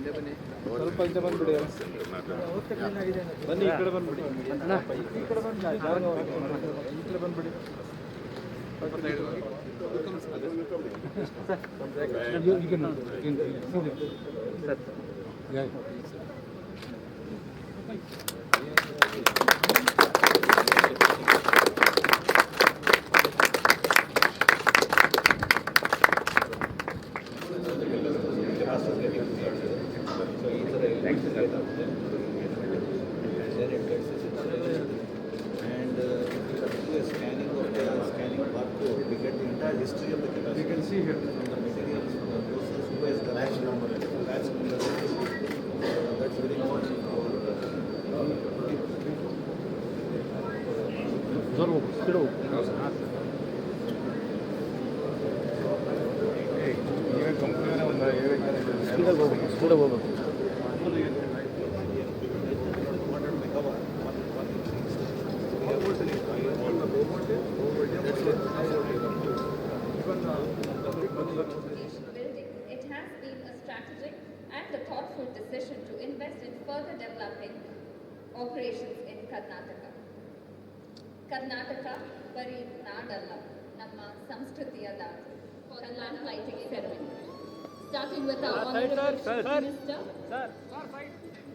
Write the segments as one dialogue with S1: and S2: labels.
S1: ಸ್ವಲ್ಪ ಇಂಚೆ ಬಂದ್ಬಿಡಿ. ಬನ್ನಿ ಈ ಕಡೆ ಬಂದ್ಬಿಡಿ. ಈ ಕಡೆ ಬಂದ್ಬಿಡಿ.
S2: History of the capacity. You can see here from the materials, from the process, who has the batch number, that's very important.
S3: It has been a strategic and a thoughtful decision to invest in further developing operations in Karnataka. Karnataka bari naadalla, namma samskrutiya daatu for the land lighting ceremony. Starting with our Honorable Chief Minister,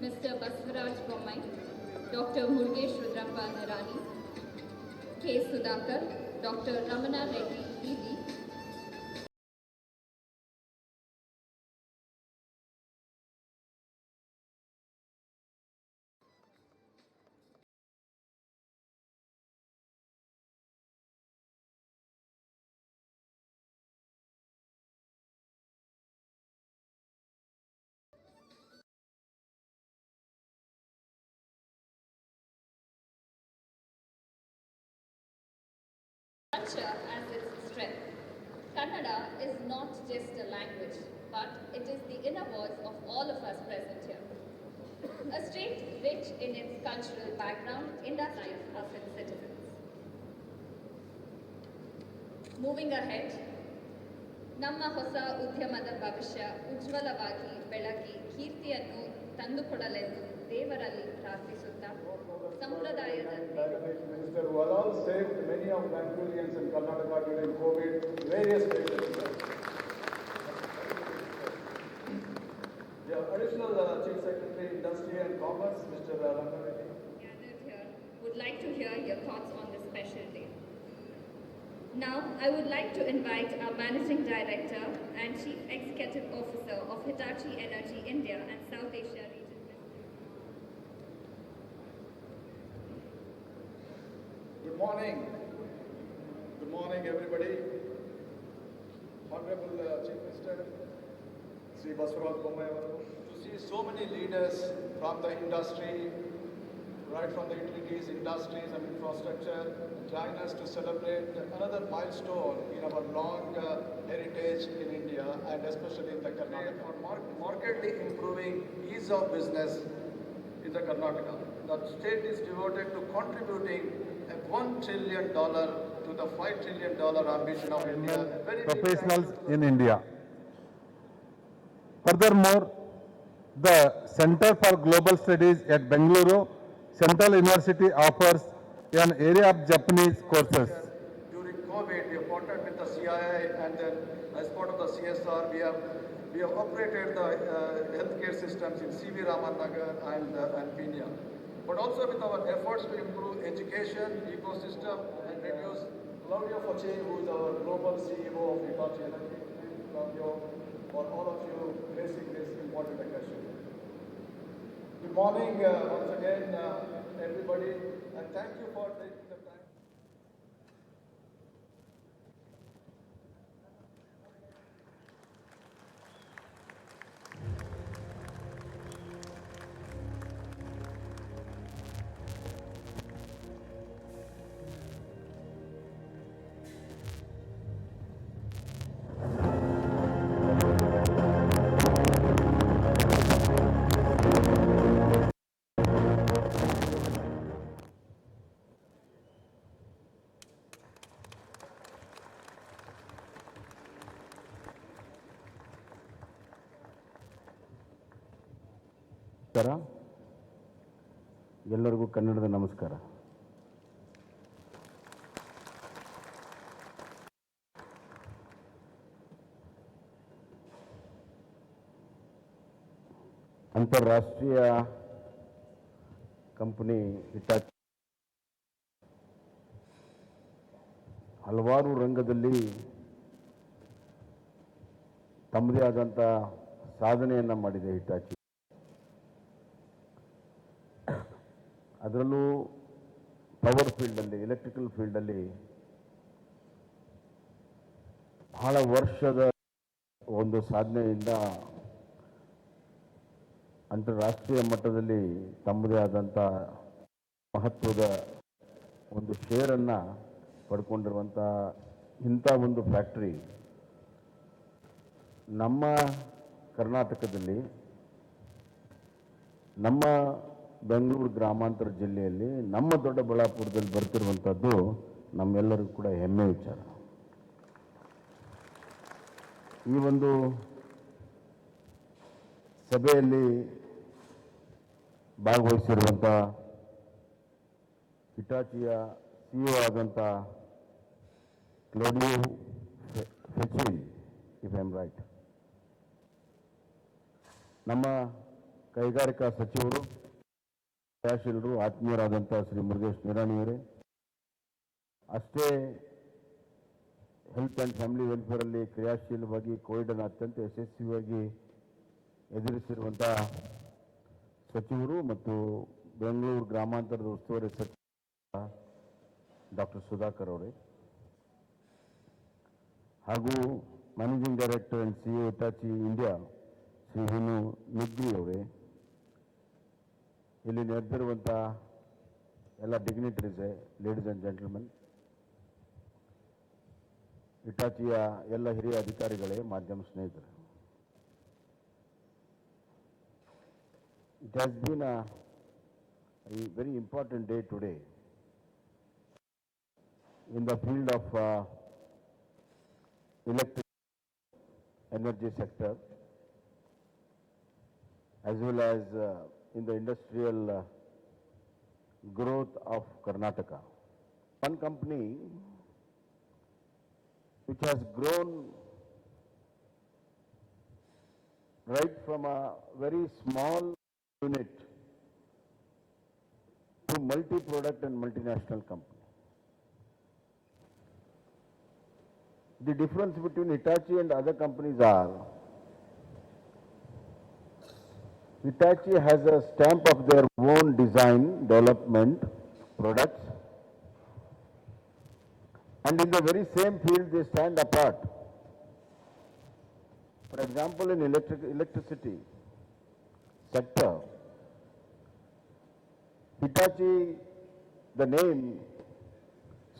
S3: Mr. Baswara, Dr. Murugesh Rudrappa Nirani, K. Sudhakar, Dr. Ramana Reddy, ED, culture as its strength. Kannada is not just a language, but it is the inner voice of all of us present here. A state rich in its cultural background, industries, and its citizens. Moving ahead, ನಮ್ಮ ಹೊಸ ಉದ್ಯಮದ ಭವಿಷ್ಯ ಉಜ್ವಲವಾಗಿ ಬೆಳಗಿ ಕೀರ್ತಿಯನ್ನು ತಂದುಕೊಡಲೆಂದು ದೇವರಲ್ಲಿ ಪ್ರಾರ್ಥಿಸುತ್ತಾ ಸಂಪ್ರದಾಯದಂತೆ
S4: Minister, who has all saved many of the Angolians in Karnataka during COVID, various places. The additional Chief Secretary, Industry and Commerce, Mr. Rangareddy,
S3: gathered here, would like to hear your thoughts on this special day. Now, I would like to invite our Managing Director and Chief Executive Officer of Hitachi Energy India and South Asia region.
S4: Good morning. Good morning, everybody. Honorable Chief Minister, Sri Baswara, to see so many leaders from the industry, right from the utilities, industries and infrastructure, join us to celebrate another milestone in our long heritage in India and especially in the Karnataka. For markedly improving ease of business in the Karnataka. The state is devoted to contributing $1 trillion to the $5 trillion ambition of India.
S5: Professionals in India. Furthermore, the Center for Global Studies at Bengaluru Central University offers an area of Japanese courses.
S4: During COVID, we have partnered with the CII, and then as part of the CSR, we have operated the healthcare systems in CV Raman Nagar and Pinya. But also with our efforts to improve education, ecosystem, and reduce. Claudio Foce, who is our global CEO of Hitachi Energy, Claudio, for all of you raising this important question. Good morning once again, everybody, and thank you for taking the time.
S6: ನಮಸ್ಕಾರ. ಎಲ್ಲರಿಗೂ ಕನ್ನಡದ ನಮಸ್ಕಾರ. ಅಂತಾರಾಷ್ಟ್ರೀಯ company Hitachi ಹಲವಾರು ರಂಗದಲ್ಲಿ ತಮ್ಮದೇ ಆದಂಥ ಸಾಧನೆಯನ್ನು ಮಾಡಿದೆ. ಹಿಟಾಚಿ ಅದರಲ್ಲೂ ಪವರ್ ಫೀಲ್ಡಲ್ಲಿ, ಎಲೆಕ್ಟ್ರಿಕಲ್ ಫೀಲ್ಡಲ್ಲಿ ಬಹಳ ವರ್ಷದ ಒಂದು ಸಾಧನೆಯಿಂದ ಅಂತಾರಾಷ್ಟ್ರೀಯ ಮಟ್ಟದಲ್ಲಿ ತಮ್ಮದೇ ಆದಂಥ ಮಹತ್ವದ ಒಂದು ಶೇರನ್ನು ಪಡ್ಕೊಂಡಿರುವಂಥ ಇಂಥ ಒಂದು ಫ್ಯಾಕ್ಟ್ರಿ ನಮ್ಮ ಕರ್ನಾಟಕದಲ್ಲಿ, ನಮ್ಮ ಬೆಂಗಳೂರು ಗ್ರಾಮಾಂತರ ಜಿಲ್ಲೆಯಲ್ಲಿ, ನಮ್ಮ ದೊಡ್ಡಬಳ್ಳಾಪುರದಲ್ಲಿ ಬರ್ತಿರುವಂಥದ್ದು ನಮ್ಮೆಲ್ಲರಿಗೂ ಕೂಡ ಹೆಮ್ಮೆ ವಿಚಾರ. ಈ ಒಂದು ಸಭೆಯಲ್ಲಿ ಭಾಗವಹಿಸಿರುವಂಥ ಹಿಟಾಚಿಯ CEO ಆದಂಥ ಕ್ಲೋಡಿಯೋ ಫೆಚಿನ್, ಇಫ್ ಐ ಆಮ್ ರೈಟ್, ನಮ್ಮ ಕೈಗಾರಿಕಾ ಸಚಿವರು, ಕ್ರಿಯಾಶೀಲರು, ಆತ್ಮೀಯರಾದಂಥ ಶ್ರೀ ಮುರುಗೇಶ್ ನಿರಾಣಿಯವರೇ, ಅಷ್ಟೇ ಹೆಲ್ತ್ ಆ್ಯಂಡ್ ಫ್ಯಾಮಿಲಿ ವೆಲ್ಫೇರಲ್ಲಿ ಕ್ರಿಯಾಶೀಲವಾಗಿ ಕೋವಿಡನ್ನು ಅತ್ಯಂತ ಯಶಸ್ವಿಯಾಗಿ ಎದುರಿಸಿರುವಂಥ ಸಚಿವರು ಮತ್ತು ಬೆಂಗಳೂರು ಗ್ರಾಮಾಂತರದ ಉಸ್ತುವಾರಿ ಸಚಿವ ಡಾಕ್ಟರ್ ಸುಧಾಕರ್ ಅವರೇ, ಹಾಗೂ managing director and CEO Hitachi India Shri ಹೇನು ನಿಗ್ರಿ ಅವರೇ, ಇಲ್ಲಿ ನೆರೆದಿರುವಂಥ ಎಲ್ಲ ಡಿಗ್ನಿಟರೀಸೇ, ಲೇಡೀಸ್ ಆ್ಯಂಡ್ ಜೆಂಟಲ್ಮೆನ್, ಹಿಟಾಚಿಯ ಎಲ್ಲ ಹಿರಿಯ ಅಧಿಕಾರಿಗಳೇ, ಮಾಧ್ಯಮ ಸ್ನೇಹಿತರೆ, it has been a very important day today in the field of electric energy sector as well as in the industrial growth of Karnataka. One company which has grown right from a very small unit to multi-product and multinational company. The difference between Hitachi and other companies are, Hitachi has a stamp of their own design, development, products, and in the very same field they stand apart. For example, in electricity sector, Hitachi, the name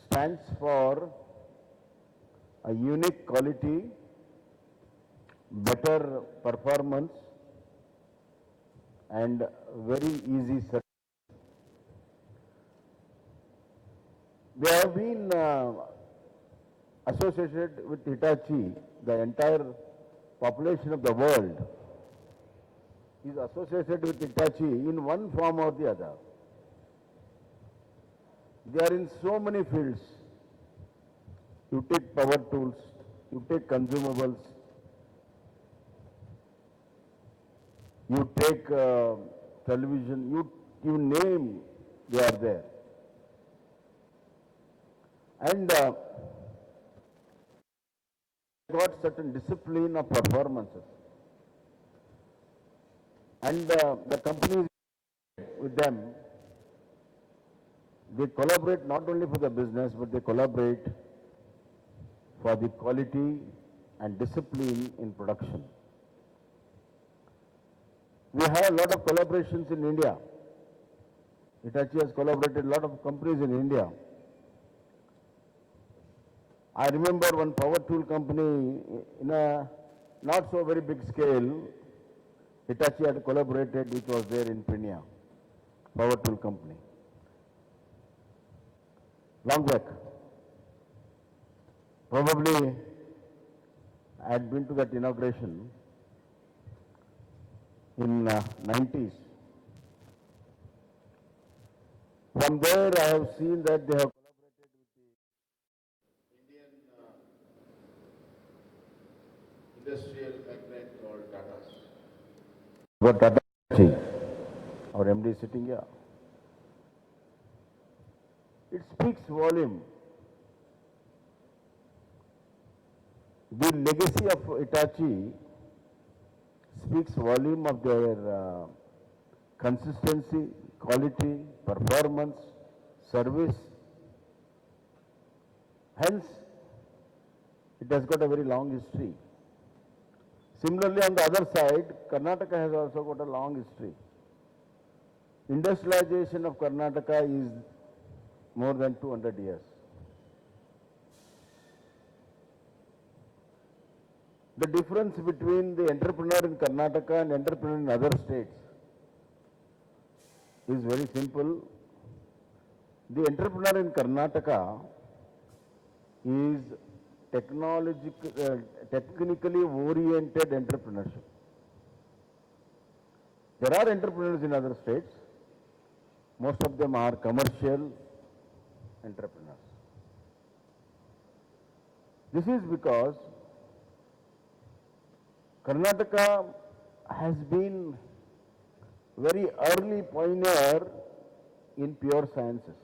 S6: stands for a unique quality, better performance, and very easy service. They have been associated with Hitachi. The entire population of the world is associated with Hitachi in one form or the other. They are in so many fields. You take power tools, you take consumables, you take television, you name, they are there. And got certain discipline of performances. And the companies with them, they collaborate not only for the business, but they collaborate for the quality and discipline in production. We have a lot of collaborations in India. Hitachi has collaborated a lot of companies in India. I remember one power tool company in a not so very big scale, Hitachi had collaborated, which was there in Pune, power tool company. Long back. Probably I had been to that inauguration in 90s. From there, I have seen that they have collaborated with the Indian industrial magnate called Tata's. But Tata, our MD is sitting here. It speaks volume. The legacy of Hitachi speaks volume of their consistency, quality, performance, service. Hence, it has got a very long history. Similarly, on the other side, Karnataka has also got a long history. Industrialization of Karnataka is more than 200 years. The difference between the entrepreneur in Karnataka and entrepreneur in other states is very simple. The entrepreneur in Karnataka is technically oriented entrepreneurship. There are entrepreneurs in other states. Most of them are commercial entrepreneurs. This is because Karnataka has been very early pioneer in pure sciences.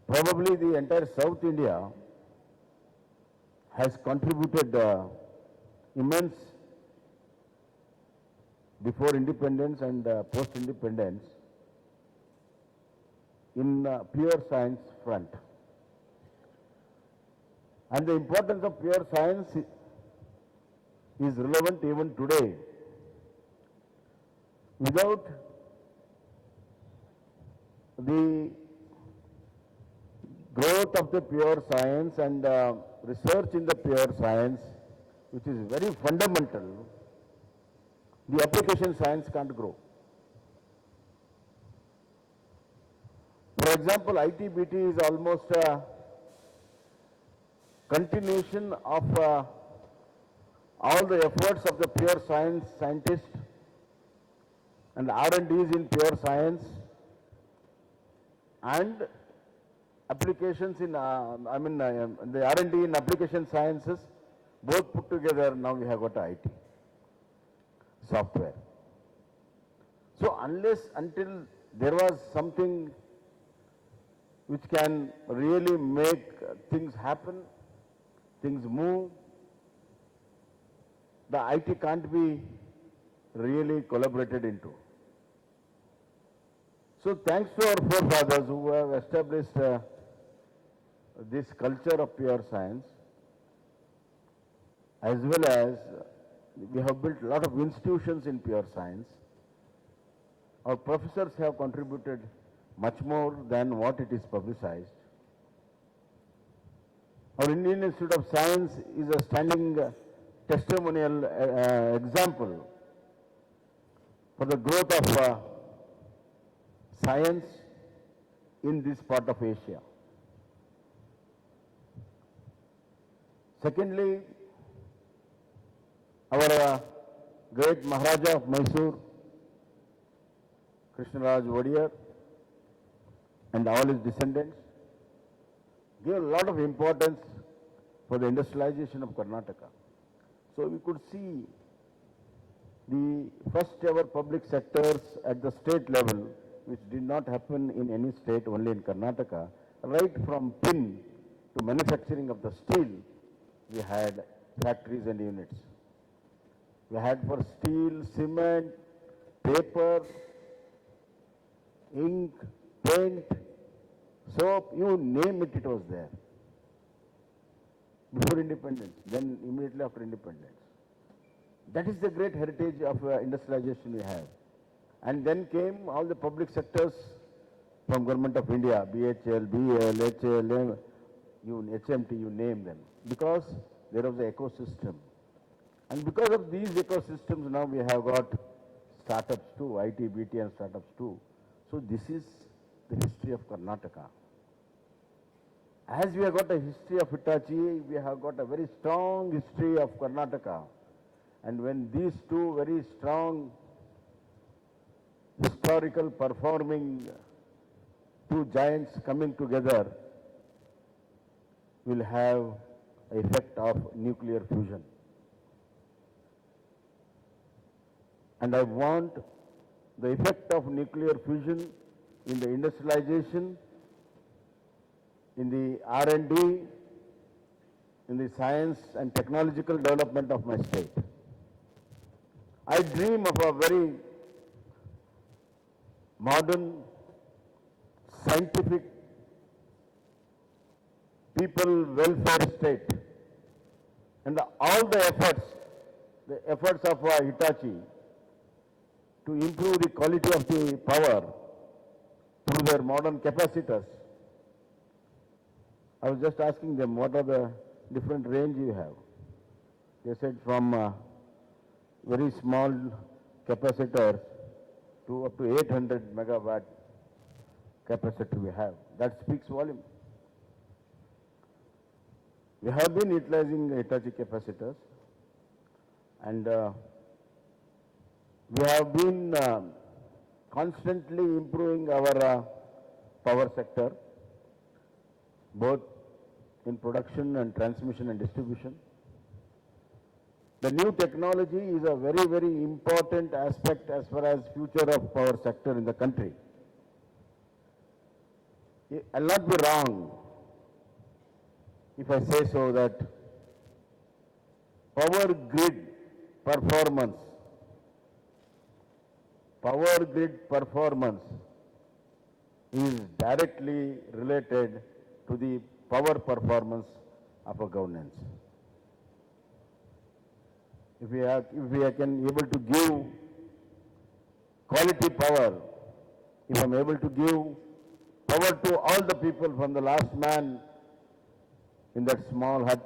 S6: Probably the entire South India has contributed immense before independence and post-independence in pure science front. And the importance of pure science is relevant even today. Without the growth of the pure science and research in the pure science, which is very fundamental, the application science can't grow. For example, IT-BT is almost a continuation of all the efforts of the pure science scientists and R&Ds in pure science and applications in, the R&D in application sciences, both put together, now we have got IT, software. So until there was something which can really make things happen, things move, the IT can't be really collaborated into. So thanks to our forefathers who have established this culture of pure science, as well as we have built a lot of institutions in pure science. Our professors have contributed much more than what it is publicized. Our Indian Institute of Science is a standing testimonial example for the growth of science in this part of Asia. Secondly, our great Maharaja of Mysore, Krishnaraj Wadiyar, and all his descendants gave a lot of importance for the industrialization of Karnataka. So we could see the first ever public sectors at the state level, which did not happen in any state, only in Karnataka, right from pin to manufacturing of the steel, we had factories and units. We had for steel, cement, paper, ink, paint, soap, you name it, it was there. Before independence, then immediately after independence. That is the great heritage of industrialization we have. And then came all the public sectors from Government of India, BHL, BL, HL, HMT, you name them. Because there was an ecosystem. And because of these ecosystems, now we have got startups too, IT, BT and startups too. So this is the history of Karnataka. As we have got a history of Hitachi, we have got a very strong history of Karnataka. And when these two very strong historical performing two giants coming together will have effect of nuclear fusion. And I want the effect of nuclear fusion in the industrialization, in the R&D, in the science and technological development of my state. I dream of a very modern, scientific, people welfare state. And all the efforts of Hitachi to improve the quality of the power through their modern capacitors. I was just asking them, what are the different range you have? They said from very small capacitors to up to 800 megawatt capacitor we have. That speaks volume. We have been utilizing Hitachi capacitors, and we have been constantly improving our power sector, both in production and transmission and distribution. The new technology is a very, very important aspect as far as future of power sector in the country. I'll not be wrong if I say so that power grid performance is directly related to the power performance of a governance. If we can able to give quality power, if I'm able to give power to all the people from the last man in that small hut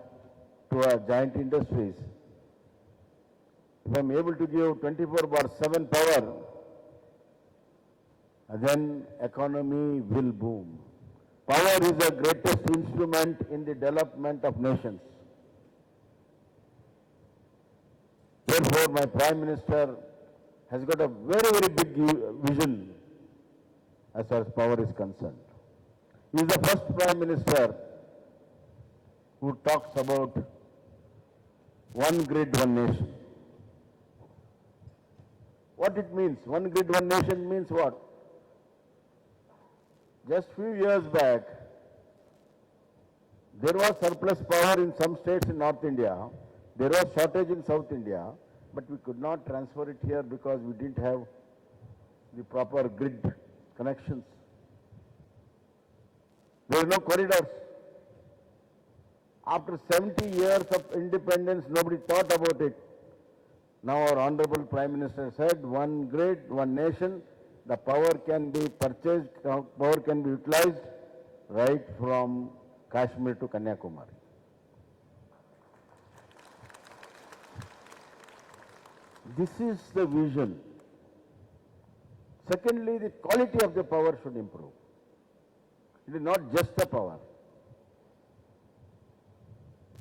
S6: to a giant industries, if I'm able to give 24/7 power, then economy will boom. Power is the greatest instrument in the development of nations. Therefore, my Prime Minister has got a very, very big vision as far as power is concerned. He is the first Prime Minister who talks about one grid, one nation. What it means? One grid, one nation means what? Just few years back, there was surplus power in some states in North India. There was shortage in South India, but we could not transfer it here because we didn't have the proper grid connections. There are no corridors. After 70 years of independence, nobody thought about it. Now our Honorable Prime Minister said, one grid, one nation, the power can be purchased, power can be utilized right from Kashmir to Kanyakumari. This is the vision. Secondly, the quality of the power should improve. It is not just the power.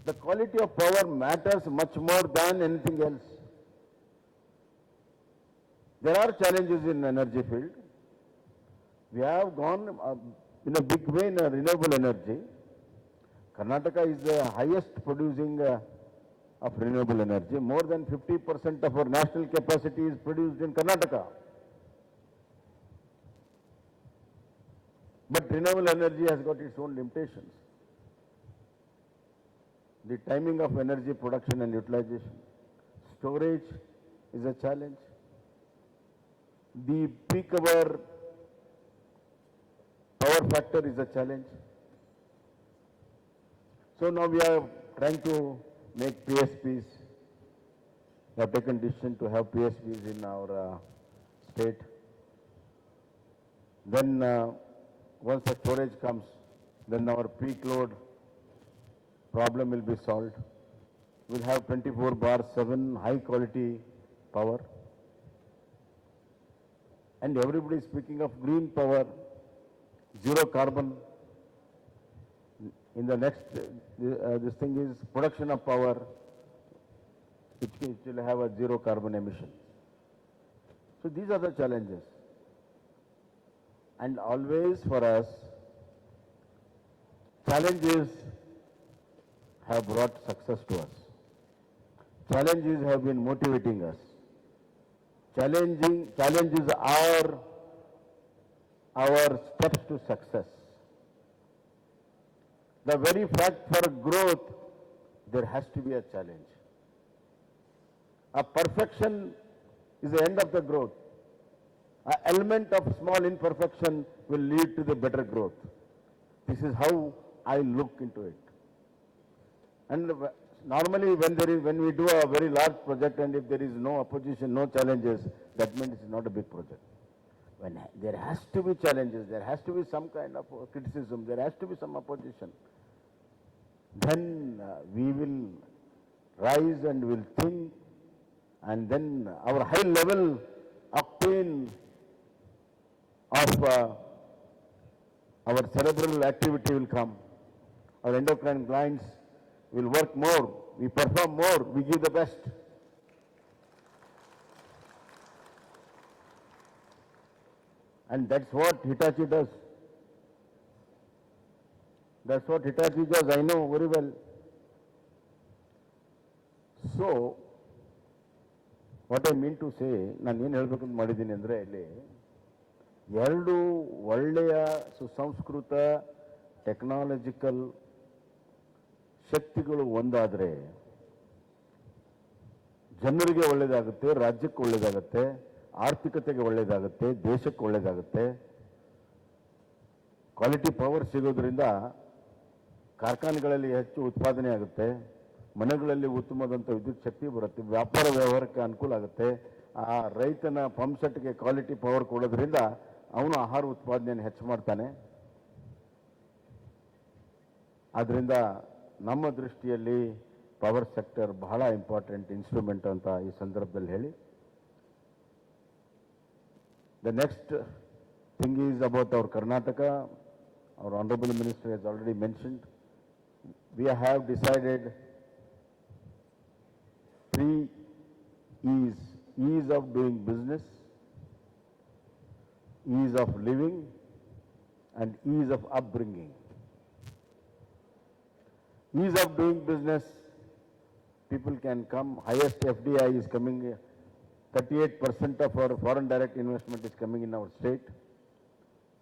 S6: The quality of power matters much more than anything else. There are challenges in energy field. We have gone in a big way in renewable energy. Karnataka is the highest producing of renewable energy. More than 50% of our national capacity is produced in Karnataka. But renewable energy has got its own limitations. The timing of energy production and utilization. Storage is a challenge. The peak hour power factor is a challenge. So now we are trying to make PSPs. We have taken decision to have PSPs in our state. Then once the storage comes, then our peak load problem will be solved. We'll have 24/7 high quality power. And everybody is speaking of green power, zero carbon. In the next, this thing is production of power, which will have a zero carbon emission. So these are the challenges. And always for us, challenges have brought success to us. Challenges have been motivating us. Challenges are our steps to success. The very fact for growth, there has to be a challenge. A perfection is the end of the growth. An element of small imperfection will lead to the better growth. This is how I look into it. And normally when we do a very large project and if there is no opposition, no challenges, that means it's not a big project. When there has to be challenges, there has to be some kind of criticism, there has to be some opposition, then we will rise and will think, and then our high level octane of our cerebral activity will come. Our endocrine glands will work more, we perform more, we give the best. And that's what Hitachi does. That's what Hitachi does, I know very well. So, what I mean to say, ನಾನು ಏನು ಹೇಳಬೇಕು ಅಂತ ಮಾಡಿದ್ದೀನಿ ಅಂದರೆ ಇಲ್ಲಿ ಎರಡು ಒಳ್ಳೆಯ ಸುಸಂಸ್ಕೃತ ಟೆಕ್ನಾಲಜಿಕಲ್ ಶಕ್ತಿಗಳು ಒಂದಾದರೆ ಜನರಿಗೆ ಒಳ್ಳೆಯದಾಗುತ್ತೆ, ರಾಜ್ಯಕ್ಕೆ ಒಳ್ಳೆಯದಾಗುತ್ತೆ, ಆರ್ಥಿಕತೆಗೆ ಒಳ್ಳೆಯದಾಗುತ್ತೆ, ದೇಶಕ್ಕೆ ಒಳ್ಳೆಯದಾಗುತ್ತೆ. ಕ್ವಾಲಿಟಿ ಪವರ್ ಸಿಗೋದ್ರಿಂದ ಕಾರ್ಖಾನೆಗಳಲ್ಲಿ ಹೆಚ್ಚು ಉತ್ಪಾದನೆ ಆಗುತ್ತೆ, ಮನೆಗಳಲ್ಲಿ ಉತ್ತಮವಾದಂಥ ವಿದ್ಯುತ್ ಶಕ್ತಿ ಬರುತ್ತೆ, ವ್ಯಾಪಾರ ವ್ಯವಹಾರಕ್ಕೆ ಅನುಕೂಲ ಆಗುತ್ತೆ. ಆ ರೈತನ ಪಂಪ್ ಸೆಟ್ಗೆ ಕ್ವಾಲಿಟಿ ಪವರ್ ಕೊಡೋದ್ರಿಂದ ಅವನು ಆಹಾರ ಉತ್ಪಾದನೆಯನ್ನು ಹೆಚ್ಚು ಮಾಡ್ತಾನೆ. ಆದ್ದರಿಂದ ನಮ್ಮ ದೃಷ್ಟಿಯಲ್ಲಿ ಪವರ್ ಸೆಕ್ಟರ್ ಬಹಳ ಇಂಪಾರ್ಟೆಂಟ್ ಇನ್ಸ್ಟ್ರೂಮೆಂಟ್ ಅಂತ ಈ ಸಂದರ್ಭದಲ್ಲಿ ಹೇಳಿ. The next thing is about our Karnataka. Our Honorable Minister has already mentioned. We have decided 3 E's. Ease of doing business, ease of living, and ease of upbringing. Ease of doing business, people can come, highest FDI is coming, 38% of our foreign direct investment is coming in our state.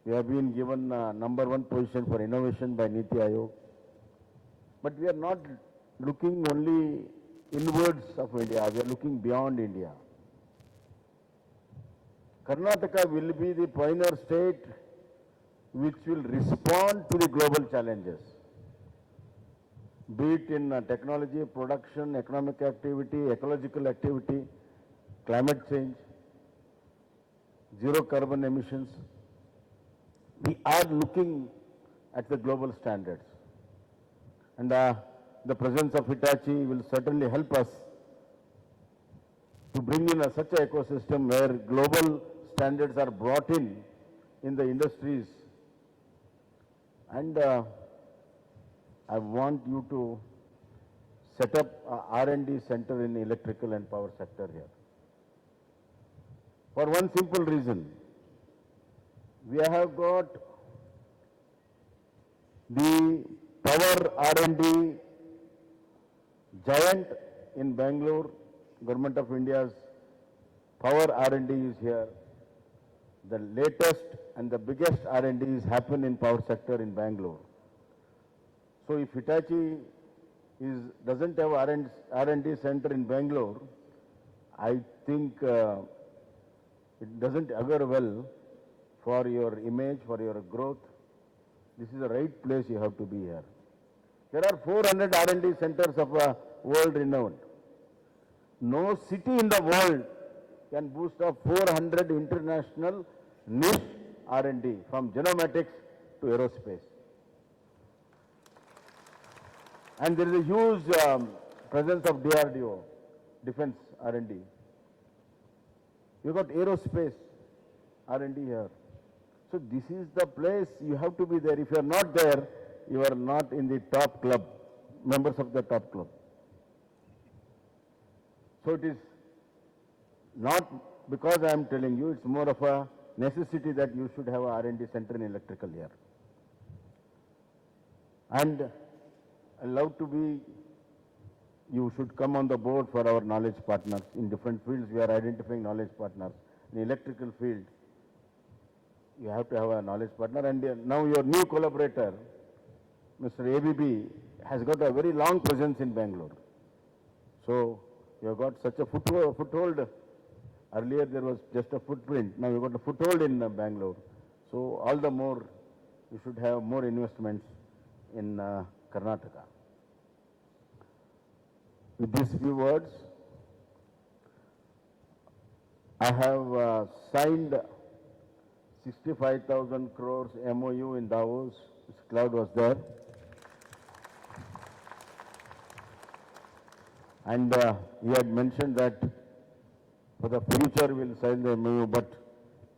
S6: We have been given number 1 position for innovation by Niti Aayog. But we are not looking only inwards of India, we are looking beyond India. Karnataka will be the pioneer state which will respond to the global challenges, be it in technology, production, economic activity, ecological activity, climate change, zero carbon emissions. We are looking at the global standards. And the presence of Hitachi will certainly help us to bring in such an ecosystem where global standards are brought in the industries. And I want you to set up a R&D center in electrical and power sector here. For one simple reason, we have got the power R&D giant in Bangalore. Government of India's power R&D is here. The latest and the biggest R&Ds happen in power sector in Bangalore. So if Hitachi doesn't have R&D center in Bangalore, I think it doesn't augur well for your image, for your growth. This is the right place you have to be here. There are 400 R&D centers of world renowned. No city in the world can boost up 400 international niche R&D from genomatics to aerospace. And there is a huge presence of DRDO, defense R&D. You got aerospace R&D here. So this is the place you have to be there. If you are not there, you are not in the top club, members of the top club. So it is not because I am telling you, it's more of a necessity that you should have a R&D center in electrical here. And I love to be, you should come on the board for our knowledge partners. In different fields, we are identifying knowledge partners. In electrical field, you have to have a knowledge partner. And now your new collaborator, Mr. ABB, has got a very long presence in Bangalore. So you have got such a foothold. Earlier there was just a footprint. Now you got a foothold in Bangalore. So all the more you should have more investments in Karnataka. With these few words, I have signed 65,000 crores MOU in Davos. This cloud was there. And he had mentioned that for the future we'll sign the MOU, but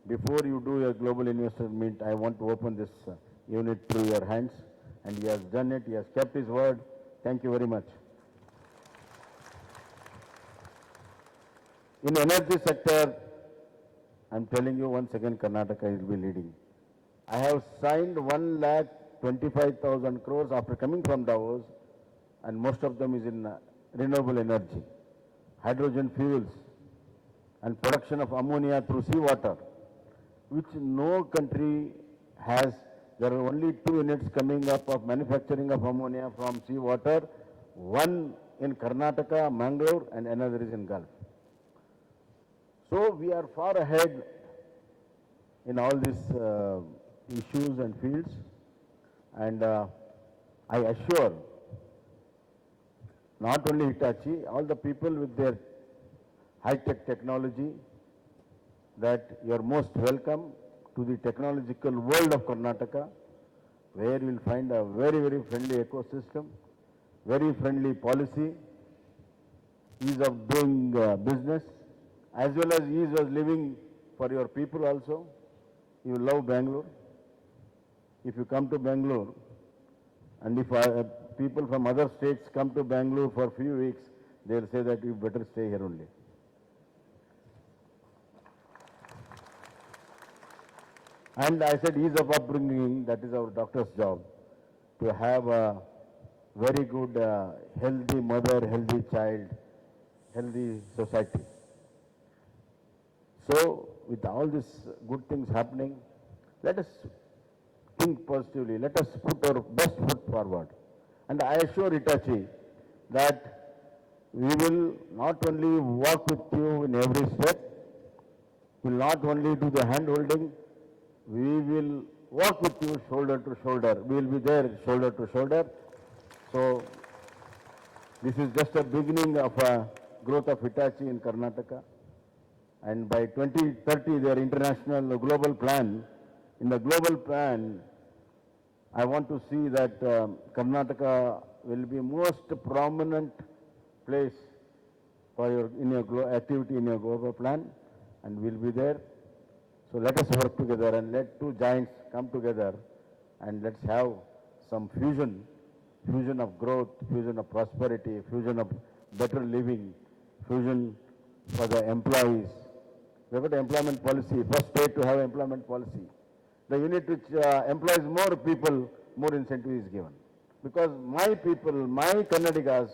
S6: before you do a global investor meet, I want to open this unit through your hands. And he has done it. He has kept his word. Thank you very much. In energy sector, I'm telling you once again, Karnataka will be leading. I have signed 1,25,000 crores after coming from Davos, and most of them is in renewable energy, hydrogen fuels, and production of ammonia through seawater, which no country has. There are only 2 units coming up of manufacturing of ammonia from seawater, one in Karnataka, Mangalore, and another is in Gulf. So we are far ahead in all these issues and fields, and I assure not only Hitachi, all the people with their high-tech technology, that you are most welcome to the technological world of Karnataka, where you will find a very, very friendly ecosystem, very friendly policy, ease of doing business, as well as ease of living for your people also. You love Bangalore. If you come to Bangalore, and if people from other states come to Bangalore for a few weeks, they'll say that you better stay here only. And I said ease of upbringing, that is our doctor's job, to have a very good, healthy mother, healthy child, healthy society. So with all these good things happening, let us think positively. Let us put our best foot forward. And I assure Hitachi that we will not only walk with you in every step, we will not only do the hand holding, we will walk with you shoulder to shoulder. We will be there shoulder to shoulder. So this is just a beginning of a growth of Hitachi in Karnataka. And by 2030, their international global plan, in the global plan, I want to see that Karnataka will be most prominent place for your activity in your global plan, and we'll be there. So let us work together and let 2 giants come together, and let's have some fusion of growth, fusion of prosperity, fusion of better living, fusion for the employees. We have got employment policy, first state to have employment policy. The unit which employs more people, more incentive is given. Because my people, my Kannadigas,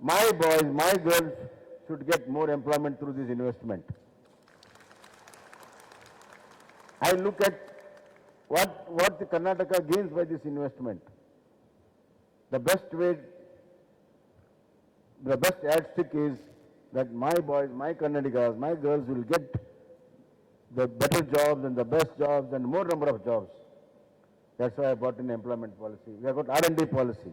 S6: my boys, my girls should get more employment through this investment. I look at what the Karnataka gains by this investment. The best way, the best yardstick is that my boys, my Kannadigas, my girls will get the better jobs and the best jobs and more number of jobs. That's why I brought in employment policy. We have got R&D policy.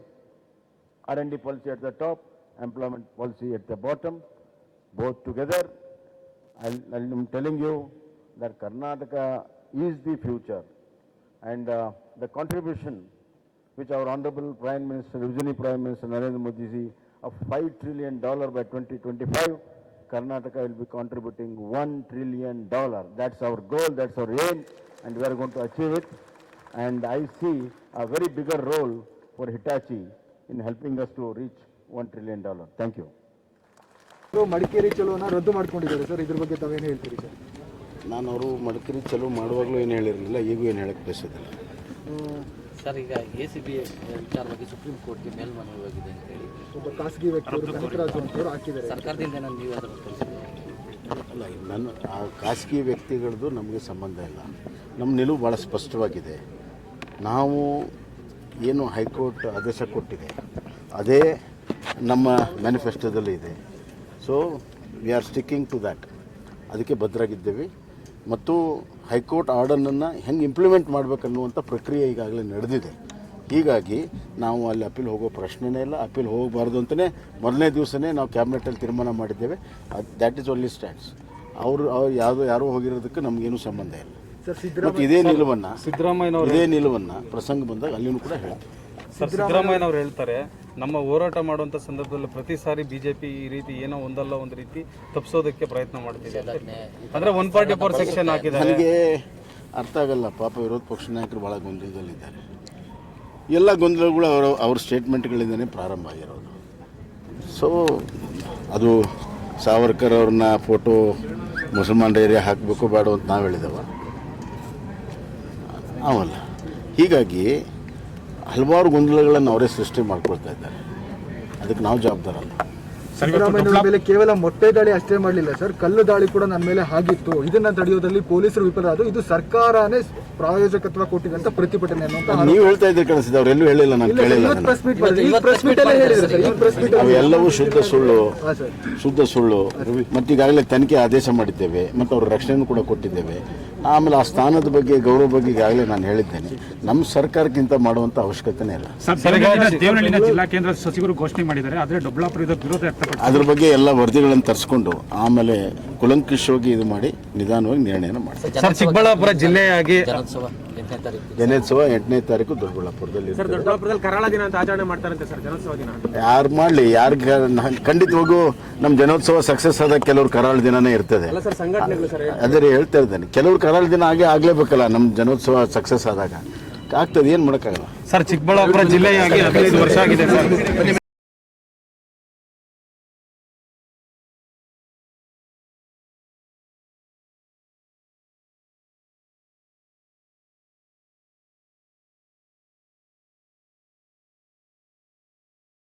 S6: R&D policy at the top, employment policy at the bottom, both together. I'm telling you that Karnataka is the future. And the contribution which our Honorable Prime Minister, Visionary Prime Minister Narendra Modi ji, of $5 trillion by 2025, Karnataka will be contributing $1 trillion. That's our goal, that's our aim, and we are going to achieve it. And I see a very bigger role for Hitachi in helping us to reach $1 trillion. Thank you.
S1: Madikeri ಚಲೋನ ರದ್ದು ಮಾಡ್ಕೊಂಡಿದ್ದಾರೆ sir, ಇದ್ರ ಬಗ್ಗೆ ತಾವೇನು ಹೇಳ್ತೀರಿ sir?
S2: ನಾನು ಅವರು ಮಡಿಕೇರಿ ಚಲೋ ಮಾಡುವಾಗಲೂ ಏನು ಹೇಳಿರಲಿಲ್ಲ, ಈಗೂ ಏನು ಹೇಳಕ್ಕೆ ಬಯಸೋದಿಲ್ಲ.
S7: ಸರ್, ಈಗ ACB ವಿಚಾರವಾಗಿ ಸುಪ್ರೀಂ ಕೋರ್ಟ್ಗೆ ಮೇಲ್ಮನವಿ ಹೋಗಿದೆ ಅಂತ ಹೇಳಿ
S1: ಒಬ್ಬ ಖಾಸಗಿ ವ್ಯಕ್ತಿ ಹಾಕಿದ್ದಾರೆ.
S7: ಸರ್ಕಾರದಿಂದ ನೀವು ಅದನ್ನು ಕಳಿಸಿದ್ದೀವಿ.
S2: ಅಲ್ಲ, ನನ್ನ ಆ ಖಾಸಗಿ ವ್ಯಕ್ತಿಗಳದ್ದು ನಮಗೆ ಸಂಬಂಧ ಇಲ್ಲ. ನಮ್ಮ ನಿಲುವು ಭಾಳ ಸ್ಪಷ್ಟವಾಗಿದೆ. ನಾವು ಏನು ಹೈಕೋರ್ಟ್ ಆದೇಶ ಕೊಟ್ಟಿದೆ ಅದೇ ನಮ್ಮ ಮ್ಯಾನಿಫೆಸ್ಟೋದಲ್ಲಿ ಇದೆ. So we are sticking to that. ಅದಕ್ಕೆ ಬದ್ಧರಾಗಿದ್ದೇವೆ ಮತ್ತು ಹೈಕೋರ್ಟ್ ಆರ್ಡರ್ನನ್ನು ಹೆಂಗೆ ಇಂಪ್ಲಿಮೆಂಟ್ ಮಾಡಬೇಕನ್ನುವಂಥ ಪ್ರಕ್ರಿಯೆ ಈಗಾಗಲೇ ನಡೆದಿದೆ. ಹೀಗಾಗಿ ನಾವು ಅಲ್ಲಿ ಅಪೀಲ್ ಹೋಗೋ ಪ್ರಶ್ನೆನೇ ಇಲ್ಲ. ಅಪೀಲ್ ಹೋಗಬಾರ್ದು ಅಂತಲೇ ಮೊದಲನೇ ದಿವಸನೇ ನಾವು ಕ್ಯಾಬಿನೆಟಲ್ಲಿ ತೀರ್ಮಾನ ಮಾಡಿದ್ದೇವೆ. That is only stands. ಅವರು ಯಾರೋ ಹೋಗಿರೋದಕ್ಕೆ ನಮಗೇನು ಸಂಬಂಧ ಇಲ್ಲ. ಮತ್ತು ಇದೇ ನಿಲುವನ್ನು ಪ್ರಸಂಗ ಬಂದಾಗ ಅಲ್ಲಿನೂ ಕೂಡ ಹೇಳ್ತೀವಿ.
S1: ಸರ್, ಸಿದ್ದರಾಮಯ್ಯನವರು ಹೇಳ್ತಾರೆ, ನಮ್ಮ ಹೋರಾಟ ಮಾಡುವಂಥ ಸಂದರ್ಭದಲ್ಲಿ ಪ್ರತಿ ಸಾರಿ ಬಿಜೆಪಿ ಈ ರೀತಿ ಏನೋ ಒಂದಲ್ಲ ಒಂದು ರೀತಿ ತಪ್ಪಿಸೋದಕ್ಕೆ ಪ್ರಯತ್ನ ಮಾಡ್ತಿದೆ. ಅಂದರೆ 144 ಸೆಕ್ಷನ್ ಹಾಕಿದ್ದಾರೆ.
S2: ನನಗೆ ಅರ್ಥ ಆಗಲ್ಲ. ಪಾಪ ವಿರೋಧ ಪಕ್ಷ ನಾಯಕರು ಭಾಳ ಗೊಂದಲದಲ್ಲಿದ್ದಾರೆ. ಎಲ್ಲ ಗೊಂದಲಗಳು ಅವ್ರ ಸ್ಟೇಟ್ಮೆಂಟ್ಗಳಿಂದನೇ ಪ್ರಾರಂಭ ಆಗಿರೋದು. ಸೊ ಅದು ಸಾವರ್ಕರ್ ಅವ್ರನ್ನ ಫೋಟೋ ಮುಸಲ್ಮಾನ್ ಏರಿಯಾ ಹಾಕಬೇಕು ಬೇಡ ಅಂತ ನಾವು ಹೇಳಿದವ ಅವಲ್ಲ. ಹೀಗಾಗಿ ಹಲವಾರು ಗೊಂದಲಗಳನ್ನು ಅವರೇ ಸೃಷ್ಟಿ ಮಾಡ್ಕೊಳ್ತಾ ಇದ್ದಾರೆ. ಅದಕ್ಕೆ ನಾವು ಜವಾಬ್ದಾರಲ್ಲ.
S1: ಸಿದ್ದರಾಮಯ್ಯ ಮೇಲೆ ಕೇವಲ ಮೊಟ್ಟೆ ದಾಳಿ ಅಷ್ಟೇ ಮಾಡಲಿಲ್ಲ ಸರ್, ಕಲ್ಲು ದಾಳಿ ಕೂಡ ನನ್ನ ಮೇಲೆ ಆಗಿತ್ತು. ಇದನ್ನ ತಡೆಯೋದ್ರಲ್ಲಿ ಪೊಲೀಸರು ವಿಫಲರಾದರು. ಇದು ಸರ್ಕಾರನೇ ಪ್ರಾಯೋಜಕತ್ವ ಕೊಟ್ಟಿದೆ ಅಂತ ಪ್ರತಿಭಟನೆ
S2: ನೀವು ಹೇಳ್ತಾ ಇದ್ದೀರಿ ಕಾಣಿಸಿದೆ. ಅವರೆಲ್ಲೂ ಹೇಳಿಲ್ಲ, ನಾನು ಕೇಳಿಲ್ಲ. ಅವೆಲ್ಲವೂ ಶುದ್ಧ ಸುಳ್ಳು. ಮತ್ತೀಗಾಗಲೇ ತನಿಖೆ ಆದೇಶ ಮಾಡಿದ್ದೇವೆ ಮತ್ತು ಅವ್ರ ರಕ್ಷಣೆಯನ್ನು ಕೂಡ ಕೊಟ್ಟಿದ್ದೇವೆ. ಆಮೇಲೆ ಆ ಸ್ಥಾನದ ಬಗ್ಗೆ, ಗೌರವ ಬಗ್ಗೆ ಈಗಾಗಲೇ ನಾನು ಹೇಳಿದ್ದೇನೆ. ನಮ್ಮ ಸರ್ಕಾರಕ್ಕಿಂತ ಮಾಡುವಂಥ ಅವಶ್ಯಕತೆನೇ ಇಲ್ಲ.
S8: ಜಿಲ್ಲಾ ಕೇಂದ್ರ ಸಚಿವರು ಘೋಷಣೆ ಮಾಡಿದ್ದಾರೆ, ಆದರೆ ಡೊಬ್ಲಾಪುರದ ವಿರೋಧ ವ್ಯಕ್ತಪಡಿಸಿದ್ದಾರೆ.
S2: ಅದ್ರ ಬಗ್ಗೆ ಎಲ್ಲ ವರದಿಗಳನ್ನು ತರಿಸ್ಕೊಂಡು ಆಮೇಲೆ ಕುಲಂಕುಷವಾಗಿ ಇದು ಮಾಡಿ ನಿಧಾನವಾಗಿ ನಿರ್ಣಯನ ಮಾಡಿ.
S1: ಚಿಕ್ಕಬಳ್ಳಾಪುರ ಜಿಲ್ಲೆಯಾಗಿ
S2: ಜನೋತ್ಸವ 8ನೇ ತಾರೀಕು ದೊಡ್ಡಬಳ್ಳಾಪುರದಲ್ಲಿ.
S8: ದೊಡ್ಡಬಳ್ಳಾಪುರದಲ್ಲಿ ಕರಾಳ ದಿನ ಅಂತ ಆಚರಣೆ ಮಾಡ್ತಾರಂತೆ ಸರ್, ಜನೋತ್ಸವ ದಿನ.
S2: ಯಾರು ಮಾಡಲಿ, ಯಾರಿಗೆ ಖಂಡಿತವಾಗೂ ನಮ್ಮ ಜನೋತ್ಸವ ಸಕ್ಸಸ್ ಆದಾಗ ಕೆಲವ್ರು ಕರಾಳ ದಿನನೇ ಇರ್ತದೆ. ಅದೇ ಹೇಳ್ತಾ ಇದ್ದೇನೆ, ಕೆಲವ್ರು ಕರಾಳ ದಿನ ಆಗಲೇಬೇಕಲ್ಲ. ನಮ್ಮ ಜನೋತ್ಸವ ಸಕ್ಸಸ್ ಆದಾಗ ಆಗ್ತದೆ, ಏನು ಮಾಡೋಕ್ಕಾಗಲ್ಲ.
S1: ಸರ್, ಚಿಕ್ಕಬಳ್ಳಾಪುರ ಜಿಲ್ಲೆಯಾಗಿ 15 ವರ್ಷ ಆಗಿದೆ ಸರ್.